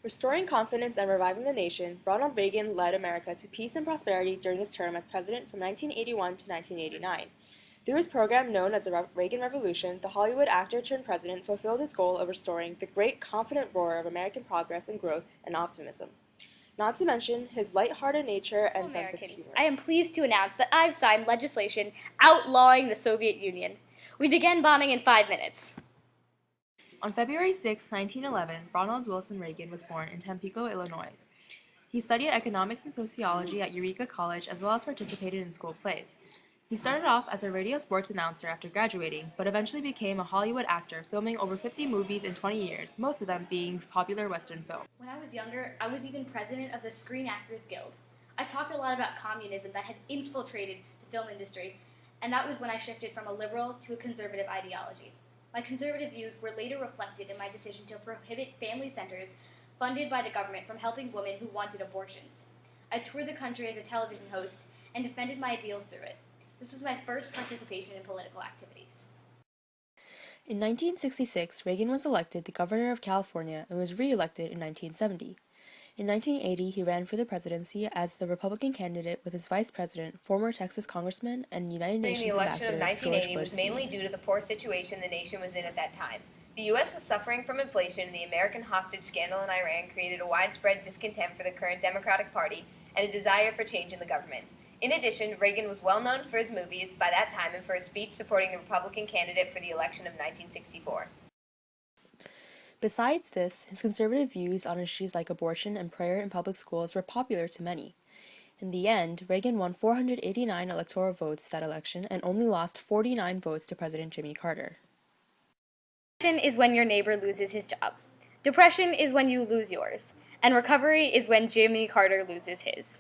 Restoring confidence and reviving the nation, Ronald Reagan led America to peace and prosperity during his term as president from 1981 to 1989. Through his program known as the Reagan Revolution, the Hollywood actor turned president fulfilled his goal of restoring the great confident roar of American progress and growth and optimism. Not to mention his light-hearted nature and sense of Americans, humor. I am pleased to announce that I've signed legislation outlawing the Soviet Union. We began bombing in 5 minutes. On February 6, 1911, Ronald Wilson Reagan was born in Tampico, Illinois. He studied economics and sociology at Eureka College as well as participated in school plays. He started off as a radio sports announcer after graduating, but eventually became a Hollywood actor, filming over 50 movies in 20 years, most of them being popular Western films. When I was younger, I was even president of the Screen Actors Guild. I talked a lot about communism that had infiltrated the film industry, and that was when I shifted from a liberal to a conservative ideology. My conservative views were later reflected in my decision to prohibit family centers funded by the government from helping women who wanted abortions. I toured the country as a television host and defended my ideals through it. This was my first participation in political activities. In 1966, Reagan was elected the governor of California and was re-elected in 1970. In 1980, he ran for the presidency as the Republican candidate with his vice president, former Texas congressman and United Nations ambassador The election of George 1980 Bush was mainly Sr. due to the poor situation the nation was in at that time. The U.S. was suffering from inflation, and the American hostage scandal in Iran created a widespread discontent for the current Democratic Party and a desire for change in the government. In addition, Reagan was well known for his movies by that time and for his speech supporting the Republican candidate for the election of 1964. Besides this, his conservative views on issues like abortion and prayer in public schools were popular to many. In the end, Reagan won 489 electoral votes that election and only lost 49 votes to President Jimmy Carter. Depression is when your neighbor loses his job. Depression is when you lose yours. And recovery is when Jimmy Carter loses his.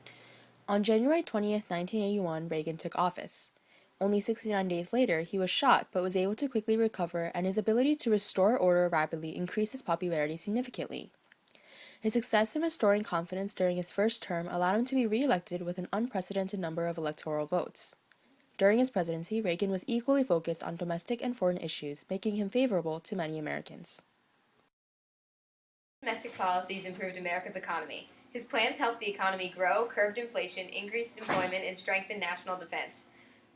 On January 20th, 1981, Reagan took office. Only 69 days later, he was shot but was able to quickly recover, and his ability to restore order rapidly increased his popularity significantly. His success in restoring confidence during his first term allowed him to be re-elected with an unprecedented number of electoral votes. During his presidency, Reagan was equally focused on domestic and foreign issues, making him favorable to many Americans. Domestic policies improved America's economy. His plans helped the economy grow, curbed inflation, increased employment, and strengthened national defense.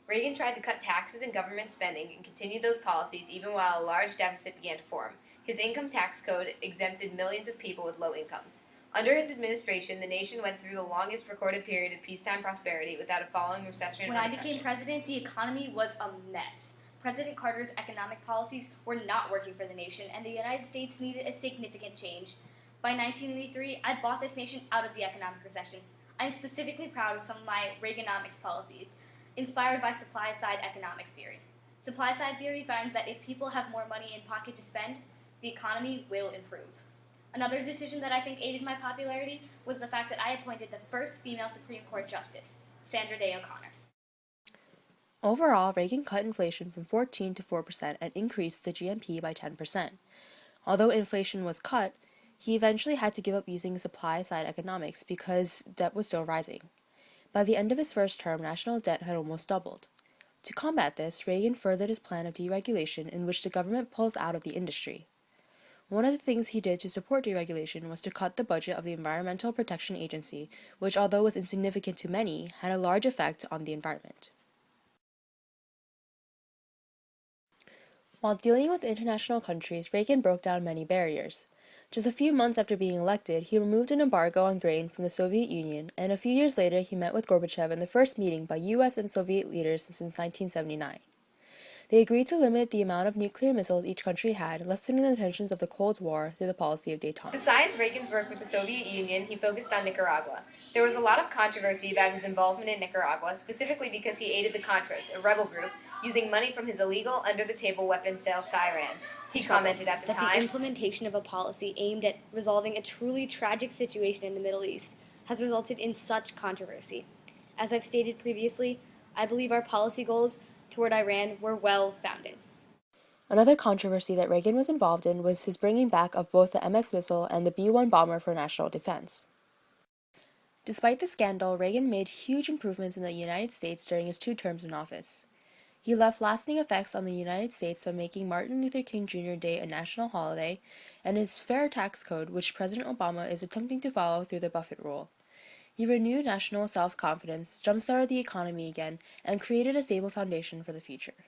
Reagan tried to cut taxes and government spending and continued those policies even while a large deficit began to form. His income tax code exempted millions of people with low incomes. Under his administration, the nation went through the longest recorded period of peacetime prosperity without a following recession When or I depression. became president, the economy was a mess. President Carter's economic policies were not working for the nation, and the United States needed a significant change. By 1983, I bought this nation out of the economic recession. I am specifically proud of some of my Reaganomics policies, inspired by supply-side economics theory. Supply-side theory finds that if people have more money in pocket to spend, the economy will improve. Another decision that I think aided my popularity was the fact that I appointed the first female Supreme Court Justice, Sandra Day O'Connor. Overall, Reagan cut inflation from 14 to 4% and increased the GNP by 10%. Although inflation was cut, he eventually had to give up using supply-side economics because debt was still rising. By the end of his first term, national debt had almost doubled. To combat this, Reagan furthered his plan of deregulation in which the government pulls out of the industry. One of the things he did to support deregulation was to cut the budget of the Environmental Protection Agency, which, although was insignificant to many, had a large effect on the environment. While dealing with international countries, Reagan broke down many barriers. Just a few months after being elected, he removed an embargo on grain from the Soviet Union, and a few years later he met with Gorbachev in the first meeting by U.S. and Soviet leaders since 1979. They agreed to limit the amount of nuclear missiles each country had, lessening the tensions of the Cold War through the policy of détente. Besides Reagan's work with the Soviet Union, he focused on Nicaragua. There was a lot of controversy about his involvement in Nicaragua, specifically because he aided the Contras, a rebel group, using money from his illegal under-the-table weapons sales to Iran. He commented at the that time, the implementation of a policy aimed at resolving a truly tragic situation in the Middle East has resulted in such controversy. As I've stated previously, I believe our policy goals toward Iran were well-founded. Another controversy that Reagan was involved in was his bringing back of both the MX missile and the B-1 bomber for national defense. Despite the scandal, Reagan made huge improvements in the United States during his 2 terms in office. He left lasting effects on the United States by making Martin Luther King Jr. Day a national holiday, and his fair tax code, which President Obama is attempting to follow through the Buffett rule. He renewed national self-confidence, jump-started the economy again, and created a stable foundation for the future.